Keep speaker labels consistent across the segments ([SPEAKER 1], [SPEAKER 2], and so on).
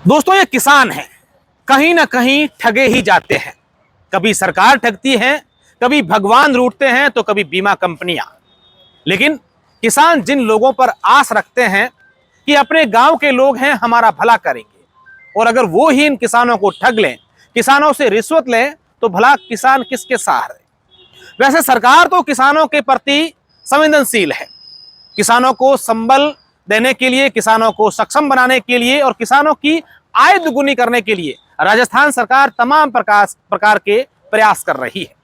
[SPEAKER 1] दोस्तों, ये किसान हैं, कहीं ना कहीं ठगे ही जाते हैं। कभी सरकार ठगती है, कभी भगवान रूठते हैं, तो कभी बीमा कंपनियां। लेकिन किसान जिन लोगों पर आस रखते हैं कि अपने गांव के लोग हैं, हमारा भला करेंगे, और अगर वो ही इन किसानों को ठग लें, किसानों से रिश्वत लें, तो भला किसान किसके सहारे। वैसे सरकार तो किसानों के प्रति संवेदनशील है। किसानों को संबल देने के लिए, किसानों को सक्षम बनाने के लिए और किसानों की आय दुगुनी करने के लिए राजस्थान सरकार तमाम प्रकार के प्रयास कर रही है।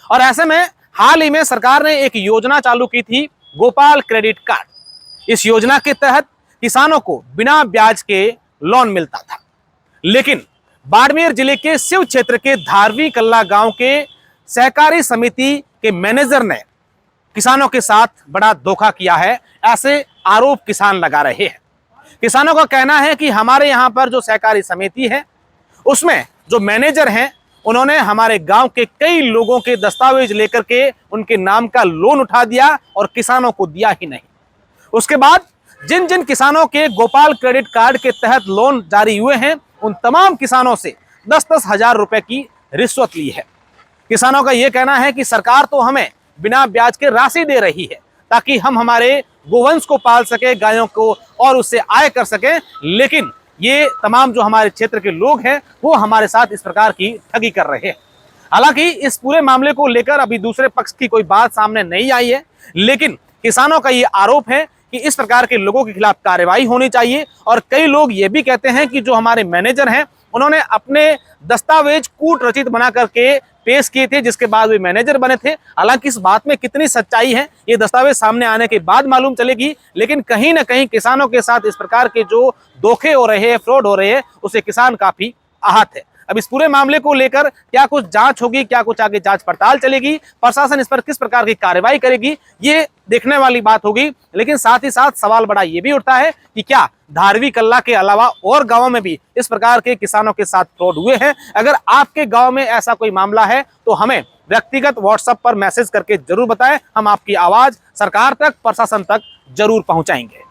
[SPEAKER 1] और ऐसे में हाल ही में सरकार ने एक योजना चालू की थी, गोपाल क्रेडिट कार्ड। इस योजना के तहत किसानों को बिना ब्याज के लोन मिलता था। लेकिन बाड़मेर जिले के शिव क्षेत्र के धारवी कल्ला गांव के सहकारी समिति के मैनेजर ने किसानों के साथ बड़ा धोखा किया है, ऐसे आरोप किसान लगा रहे हैं। किसानों का कहना है कि हमारे यहाँ पर जो सहकारी समिति है, उसमें जो मैनेजर हैं, उन्होंने हमारे गांव के कई लोगों के दस्तावेज लेकर के उनके नाम का लोन उठा दिया और किसानों को दिया ही नहीं। उसके बाद जिन जिन किसानों के गोपाल क्रेडिट कार्ड के तहत लोन जारी हुए हैं, उन तमाम किसानों से 10-10 हजार रुपए की रिश्वत ली है। किसानों का यह कहना है कि सरकार तो हमें बिना ब्याज के राशि दे रही है ताकि हम हमारे गोवंश को पाल सके, गायों को, और उससे आय कर सके, लेकिन ये तमाम जो हमारे क्षेत्र के लोग हैं वो हमारे साथ इस प्रकार की ठगी कर रहे हैं। हालांकि इस पूरे मामले को लेकर अभी दूसरे पक्ष की कोई बात सामने नहीं आई है, लेकिन किसानों का ये आरोप है कि इस प्रकार के लोगों के खिलाफ कार्रवाई होनी चाहिए। और कई लोग ये भी कहते हैं कि जो हमारे मैनेजर हैं, उन्होंने अपने दस्तावेज कूट रचित बना करके पेश किए थे, जिसके बाद वे मैनेजर बने थे। हालांकि इस बात में कितनी सच्चाई है, ये दस्तावेज सामने आने के बाद मालूम चलेगी, लेकिन कहीं ना कहीं किसानों के साथ इस प्रकार के जो धोखे हो रहे हैं, फ्रॉड हो रहे हैं, उससे किसान काफी आहत है। अब इस पूरे मामले को लेकर क्या कुछ जांच होगी, क्या कुछ आगे जांच पड़ताल चलेगी, प्रशासन इस पर किस प्रकार की कार्रवाई करेगी, ये देखने वाली बात होगी। लेकिन साथ ही साथ सवाल बड़ा ये भी उठता है कि क्या धारवी कल्ला के अलावा और गांवों में भी इस प्रकार के किसानों के साथ फ्रॉड हुए हैं। अगर आपके गांव में ऐसा कोई मामला है तो हमें व्यक्तिगत व्हाट्सएप पर मैसेज करके जरूर बताएं। हम आपकी आवाज सरकार तक, प्रशासन तक जरूर पहुंचाएंगे।